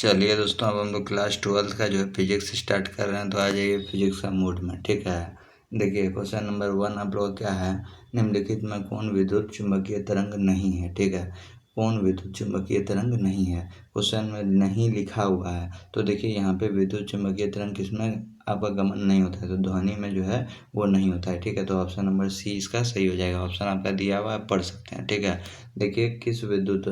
चलिए दोस्तों, अब हम लोग क्लास 12th का जो है फिजिक्स स्टार्ट कर रहे हैं। तो आ जाइए फिजिक्स का मोड में। ठीक है, देखिए क्वेश्चन नंबर 1 आप लोग क्या है, निम्नलिखित में कौन विद्युत चुम्बकीय तरंग नहीं है। ठीक है, कौन विद्युत चुम्बकीय तरंग नहीं है, क्वेश्चन में नहीं लिखा हुआ है। तो देखिए यहाँ पे विद्युत चुम्बकीय तरंग किसमें आपका गमन नहीं होता है, तो ध्वनि में जो है वो नहीं होता है। ठीक है, तो ऑप्शन नंबर सी इसका सही हो जाएगा। ऑप्शन आपका दिया हुआ है, पढ़ सकते हैं। ठीक है, देखिए किस विद्युत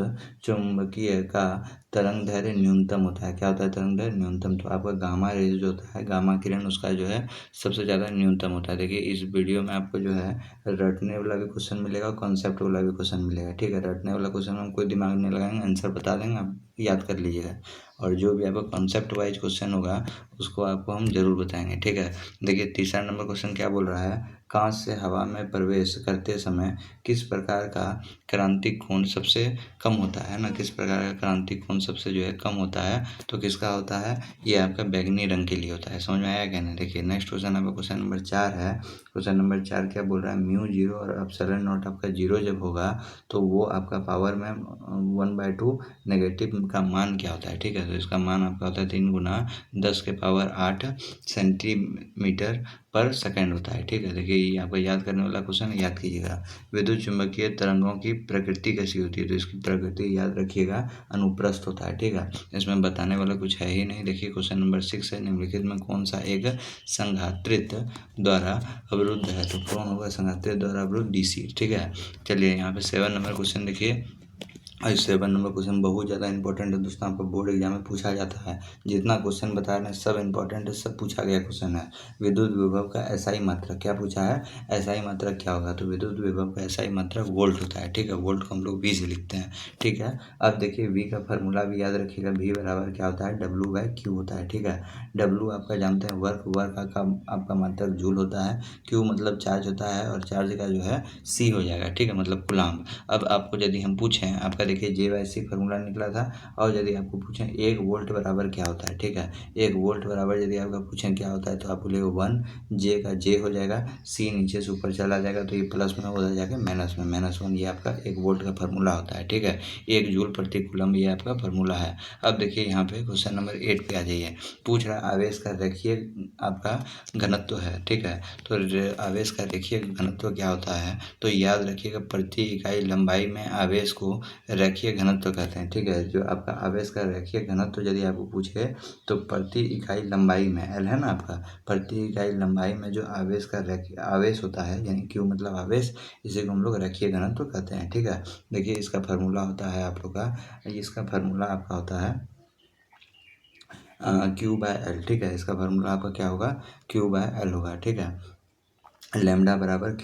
चुम्बकीय का तरंग दैर्घ्य न्यूनतम होता है। क्या होता है तरंग दैर्घ्य न्यूनतम, तो आपका गामा रेज जो होता है, गामा किरण, उसका जो है सबसे ज़्यादा न्यूनतम होता है। देखिए इस वीडियो में आपको जो है रटने वाला भी क्वेश्चन मिलेगा, कॉन्सेप्ट वाला भी क्वेश्चन मिलेगा। ठीक है, रटने वाला क्वेश्चन में हम कोई दिमाग नहीं लगाएंगे, आंसर बता देंगे, आप याद कर लीजिएगा। और जो भी आपका कॉन्सेप्ट वाइज क्वेश्चन होगा उसको आपको हम जरूर बताएंगे। ठीक है, देखिए तीसरा नंबर क्वेश्चन क्या बोल रहा है, कांच से हवा में प्रवेश करते समय किस प्रकार का क्रांतिक कोण सबसे कम होता है ना, किस प्रकार का क्रांतिक कोण सबसे जो है कम होता है, तो किसका होता है, ये आपका बैगनी रंग के लिए होता है। समझ में आया क्या नहीं। देखिए नेक्स्ट क्वेश्चन आपका क्वेश्चन नंबर 4 है। क्वेश्चन नंबर 4 क्या बोल रहा है, म्यू जीरो और एप्सिलॉन नॉट आपका जीरो जब होगा तो वो आपका पावर में 1/2 नेगेटिव का मान क्या होता है। ठीक है, तो इसका मान आपका होता है 3 गुना 10 के पावर 8 सेंटीमीटर पर सेकंड होता है। ठीक है, देखिए ये आपको याद करने वाला क्वेश्चन, याद कीजिएगा। विद्युत चुम्बकीय तरंगों की प्रकृति कैसी होती है, तो इसकी प्रकृति याद रखिएगा, अनुप्रस्थ होता है। ठीक है, इसमें बताने वाला कुछ है ही नहीं। देखिए क्वेश्चन नंबर 6 है, निम्नलिखित में कौन सा एक संघात्रित द्वारा अवरुद्ध है, तो कौन होगा संघात्रित द्वारा अवरुद्ध, डीसी। ठीक है, चलिए यहाँ पे 7 नंबर क्वेश्चन देखिए। और 7 नंबर क्वेश्चन बहुत ज़्यादा इंपॉर्टेंट है दोस्तों, आपका बोर्ड एग्जाम में पूछा जाता है। जितना क्वेश्चन बता रहे हैं सब इंपॉर्टेंट है, सब पूछा गया क्वेश्चन है। विद्युत विभव का एसआई मात्रक क्या पूछा है, एसआई मात्रक क्या होगा, तो विद्युत विभव का एसआई मात्रक वोल्ट होता है। ठीक है, वोल्ट को हम लोग वी से लिखते हैं। ठीक है, अब देखिए वी का फार्मूला भी याद रखिएगा, वी बराबर क्या होता है, W/Q होता है। ठीक है, W आपका जानते हैं वर्क, वर्क का आपका मात्रक जूल होता है, Q मतलब चार्ज होता है, और चार्ज का जो है C हो जाएगा। ठीक है, मतलब कूलाम। अब आपको यदि हम पूछें, आपका देखिए J/C फार्मूला निकला था, और यदि आपको पूछें 1 वोल्ट बराबर क्या होता है। ठीक है, 1 वोल्ट बराबर यदि आपका पूछें क्या होता है, तो आप बोलेगा 1, J का J हो जाएगा, C नीचे से ऊपर चला जाएगा, तो ये प्लस में उधर जाके माइनस में, -1, ये आपका 1 वोल्ट का फार्मूला होता है। ठीक है, 1 जूल प्रति कूलम ये आपका फार्मूला है। अब देखिए यहाँ पे क्वेश्चन नंबर 8 पे आ जाइए। पूछ रहा है आवेश का रेखीय आपका घनत्व है। ठीक है, तो आवेश का रेखीय घनत्व क्या होता है, तो याद रखिएगा प्रति इकाई लंबाई में आवेश को रेखीय घनत्व कहते हैं। ठीक है, जो आपका आवेश का रेखीय घनत्व यदि आपको पूछे तो प्रति इकाई लंबाई में, एल है ना आपका, प्रति इकाई लंबाई में जो आवेश का रेखीय आवेश होता है, यानी क्यू मतलब आवेश, इसे को हम लोग रेखीय घनत्व कहते हैं। ठीक है, देखिए इसका फार्मूला होता है आप लोग का, इसका फार्मूला आपका होता है Q/L। ठीक है, इसका फार्मूला आपका क्या होगा, Q/L होगा। ठीक है, लैम्डा बराबर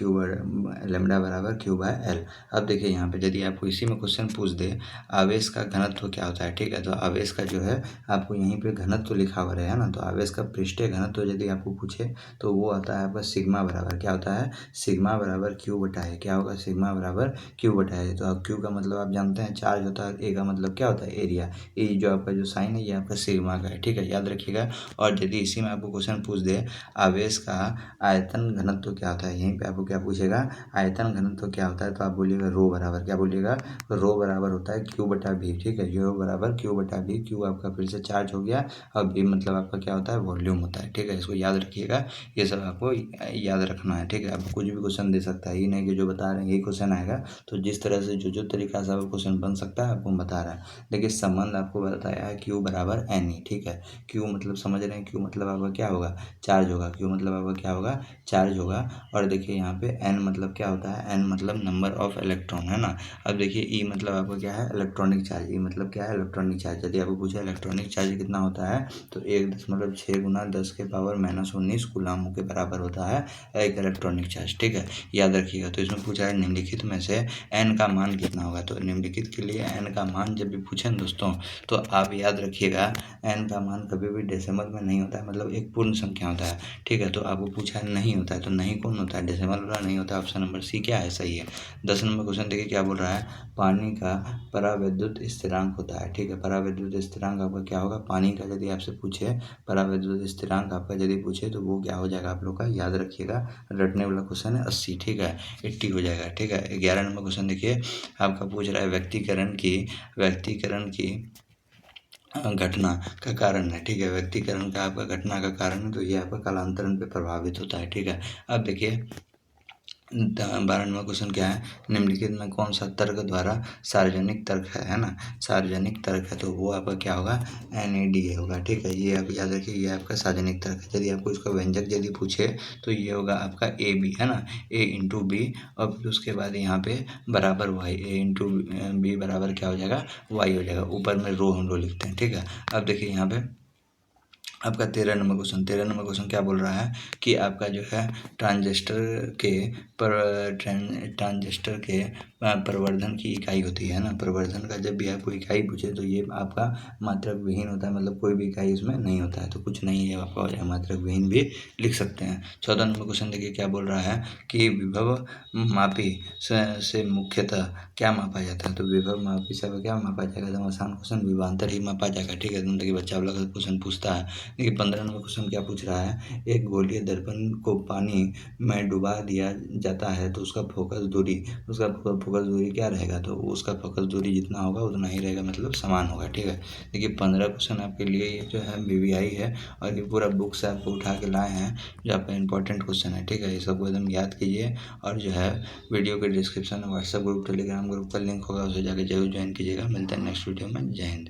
Q/L। अब देखिए यहाँ पे यदि आपको इसी में क्वेश्चन पूछ दे आवेश का घनत्व क्या होता है। ठीक है, तो आवेश का जो है आपको यहीं पे घनत्व लिखा हुआ है ना, तो आवेश का पृष्ठीय घनत्व यदि आपको पूछे तो वो आता है आपका सिग्मा बराबर क्या होता है, सिग्मा बराबर Q/A। क्या होगा, सिग्मा बराबर Q/A। तो अब Q का मतलब आप जानते हैं चार्ज होता है, A का मतलब क्या होता है, एरिया। ये जो आपका जो साइन है ये आपका सिग्मा का है। ठीक है, याद रखिएगा। और यदि इसी में आपको क्वेश्चन पूछ दे आवेश का आयतन घनत्व क्या होता है, यहीं पे आपको क्या पूछेगा, आयतन घनत्व क्या होता है, तो आप बोलिएगा रो बराबर, क्या बोलिएगा, रो बराबर होता है Q/V। ठीक है, रो बराबर Q/V। Q आपका फिर से चार्ज हो गया, और V मतलब आपका क्या होता है, वॉल्यूम होता है। ठीक है, इसको याद रखिएगा, ये सब आपको याद रखना है। ठीक है, आपको कुछ भी क्वेश्चन दे सकता है, ये नहीं कि जो बता रहे हैं यही क्वेश्चन आएगा। तो जिस तरह से जो तरीका से आपको क्वेश्चन बन सकता है आपको बता रहा है। देखिए संबंध आपको बताया है Q बराबर NE। ठीक है, Q मतलब समझ रहे हैं, Q मतलब आपका क्या होगा, चार्ज होगा। Q मतलब आपका क्या होगा, चार्ज होगा। और देखिए यहाँ पे N मतलब क्या होता है, N मतलब नंबर ऑफ इलेक्ट्रॉन, है ना। अब देखिए E मतलब आपका क्या है, इलेक्ट्रॉनिक चार्ज। E मतलब क्या है, इलेक्ट्रॉनिक चार्ज। यदि आपको पूछा इलेक्ट्रॉनिक चार्ज कितना होता है, तो 1.6 गुना 10 के पावर -19 कूलाम के बराबर होता है एक इलेक्ट्रॉनिक चार्ज। ठीक है, याद रखिएगा। तो इसमें पूछा है निम्नलिखित में से N का मान कितना होगा, तो निम्नलिखित के लिए N का मान जब भी पूछे दोस्तों तो आप याद रखिएगा N का मान कभी भी डेसिमल में नहीं होता है, मतलब एक पूर्ण संख्या होता है। ठीक है, तो आपको पूछा नहीं होता है, तो नहीं कौन होता है, डेसिमल वाला नहीं होता है। ऑप्शन नंबर सी क्या है, सही है। 10 नंबर क्वेश्चन देखिए क्या बोल रहा है, पानी का परावैद्युत स्थिरांक होता है। ठीक है, परावैद्युत स्थिरांक आपका क्या होगा, पानी का यदि आपसे पूछे परावैद्युत स्थिरांक आपका यदि पूछे तो वो क्या हो जाएगा आप लोग का, याद रखिएगा, रटने वाला क्वेश्चन है 80। ठीक है, 80 हो जाएगा। ठीक है, 11 नंबर क्वेश्चन देखिए आपका पूछ रहा है व्यक्तिकरण की घटना का कारण है, ठीक है। व्यक्तिकरण का आपका घटना का कारण है, तो ये आपका कालांतरण पे प्रभावित होता है, ठीक है। अब देखिए 12वां क्वेश्चन क्या है, निम्नलिखित में कौन सा तर्क द्वारा सार्वजनिक तर्क है ना, सार्वजनिक तर्क है, तो वो आपका क्या होगा, NADA होगा, ठीक है। ये आप याद रखिए, ये आपका सार्वजनिक तर्क है। यदि आपको इसका व्यंजक यदि पूछे तो ये होगा आपका AB, है ना, A × B, और फिर उसके बाद यहाँ पे बराबर Y, A × B बराबर क्या हो जाएगा, Y हो जाएगा। ऊपर में रो हम लोग लिखते हैं, ठीक है। अब देखिए यहाँ पे आपका 13 नंबर क्वेश्चन क्या बोल रहा है कि आपका जो है ट्रांजिस्टर के ट्रांजिस्टर के प्रवर्धन की इकाई होती है ना। प्रवर्धन का जब भी आपको इकाई पूछे तो ये आपका मात्रक विहीन होता है, मतलब कोई भी इकाई इसमें नहीं होता है, तो कुछ नहीं है आपका हो जाएगा, मात्रक विहीन भी लिख सकते हैं। 14 नंबर क्वेश्चन देखिए क्या बोल रहा है कि विभव मापी से मुख्यतः क्या मापा जाता है, तो विभव मापी से क्या मापा जाएगा, एकदम आसान क्वेश्चन, विभवांतर ही मापा जाएगा, ठीक है। देखिए बच्चा वाला क्वेश्चन पूछता है। देखिए 15 नंबर क्वेश्चन क्या पूछ रहा है, एक गोलीय दर्पण को पानी में डुबा दिया जाता है तो उसका फोकस दूरी क्या रहेगा, तो उसका फोकस दूरी जितना होगा उतना ही रहेगा, मतलब समान होगा, ठीक है। देखिए 15 क्वेश्चन आपके लिए ये जो है BVI है, और ये पूरा बुक से आपको उठा के लाए हैं, जो आपका इंपॉर्टेंट क्वेश्चन है, ठीक है। ये सबको एकदम याद कीजिए, और जो है वीडियो के डिस्क्रिप्शन में व्हाट्सएप ग्रुप, टेलीग्राम ग्रुप का लिंक होगा, उसे जाकर जरूर ज्वाइन कीजिएगा। मिलते हैं नेक्स्ट वीडियो में। जय हिंद।